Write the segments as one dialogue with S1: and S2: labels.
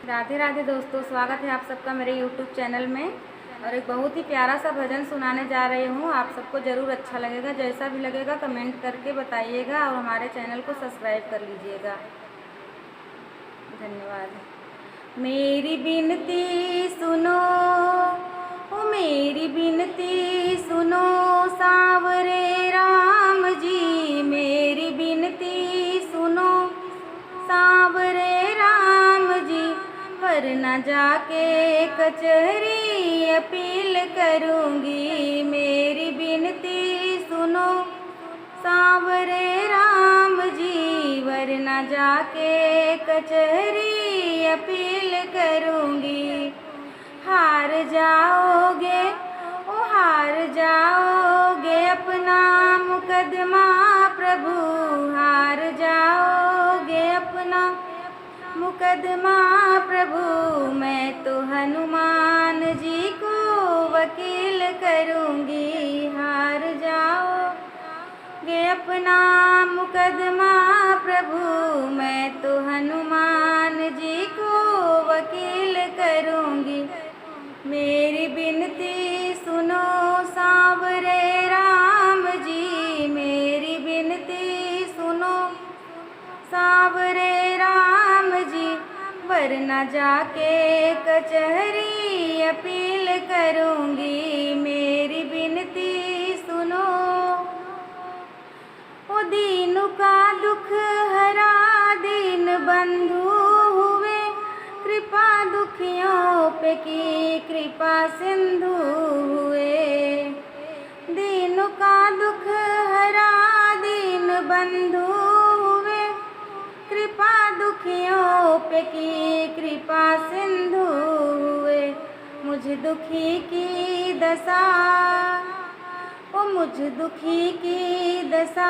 S1: राधे राधे दोस्तों, स्वागत है आप सबका मेरे YouTube चैनल में। और एक बहुत ही प्यारा सा भजन सुनाने जा रही हूँ। आप सबको ज़रूर अच्छा लगेगा। जैसा भी लगेगा कमेंट करके बताइएगा और हमारे चैनल को सब्सक्राइब कर लीजिएगा। धन्यवाद। मेरी विनती सुनो, ओ मेरी विनती सुनो सांवरे राम जी। मेरी विनती सुनो सांवरे राम जी। वरना जाके कचहरी अपील करूँगी। मेरी विनती सुनो सांवरे राम जी। वरना जाके कचहरी अपील करूँगी। हार जाओगे, ओ हार जाओगे अपना मुकदमा प्रभु। हार जाओगे अपना मुकदमा प्रभु। मैं तो हनुमान जी को वकील करूँगी। हार जाओगे अपना मुकदमा प्रभु। मैं तो हनुमान जी को वकील करूँगी। मेरी विनती सुनो सांवरे राम जी। मेरी विनती सुनो सांवरे राम जी। वरना जाके कचहरी अपील करूँगी। मेरी विनती सुनो। ओ दीनु का दुख हरा दीन बंधु हुए। कृपा दुखियों पे की कृपा सिंधु हुए। दीनु का दुख हरा दीन बंधु हुए। कृपा दुखियों पे की कृपा सिंधु हुए। मुझ दुखी की दशा, ओ मुझ दुखी की दशा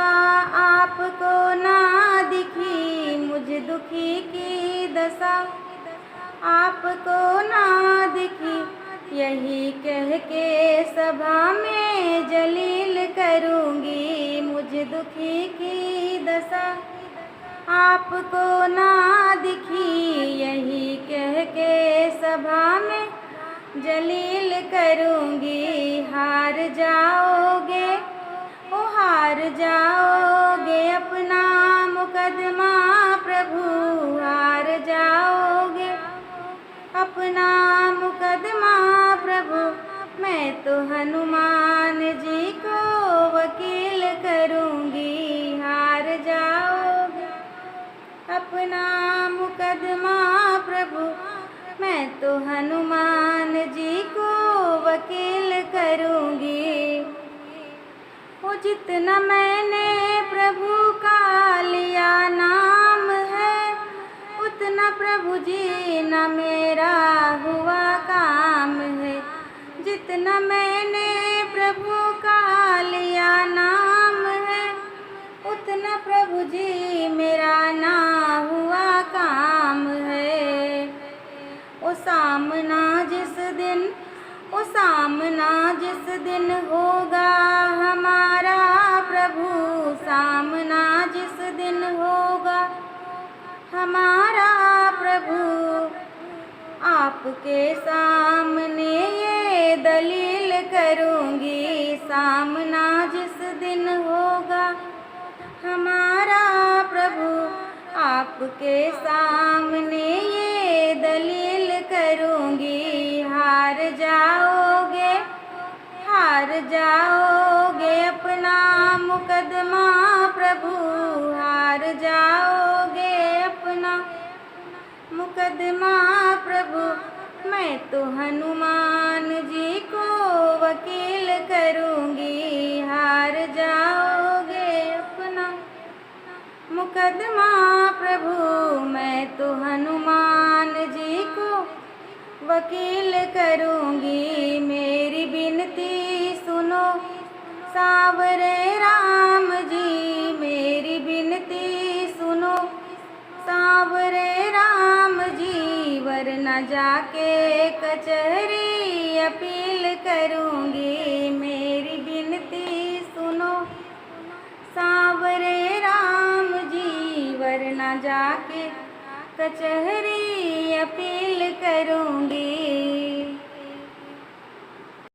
S1: आपको ना दिखी। मुझ दुखी की दशा आपको ना दिखी। यही कह के सभा में जलील करूँगी। मुझ दुखी की दशा आपको ना दिखी। यही कह के सभा में जलील करूँगी। हार जाओगे, ओ हार जाओगे अपना मुकदमा प्रभु। हार जाओगे अपना मुकदमा प्रभु। मैं तो हनुमान जी को वकील करूँगी। हार जाओगे अपना मुकदमा प्रभु। मैं तो हनुमान जी को वकील करूँगी। वो जितना मैंने प्रभु का लिया नाम है, उतना प्रभु जी न मेरा हुआ काम है। जितना मैंने प्रभु का लिया नाम है, उतना प्रभु जी मेरा ना हुआ काम है। ओ सामना जिस दिन, ओ सामना जिस दिन होगा हमारा प्रभु। सामना जिस दिन होगा हमारा प्रभु। आपके सामने ये दलील करूँगी। सामना जिस दिन होगा हमारा प्रभु। आपके सामने ये दलील करूँगी। हार जाओगे, हार जाओगे अपना मुकदमा प्रभु। हार जाओगे अपना मुकदमा प्रभु। मैं तो हनुमान जी को वकील करूँगी। हार जाओगे अपना मुकदमा प्रभु। मैं तो हनुमान जी को वकील करूँगी। मेरी विनती सुनो सांवरे राम जी। मेरी विनती सुनो सांवरे राम जी। वरना जाके कचहरी अपील करूँगी। मेरी विनती सुनो सांवरे राम जी। वरना जाके कचहरी अपील करूँगी,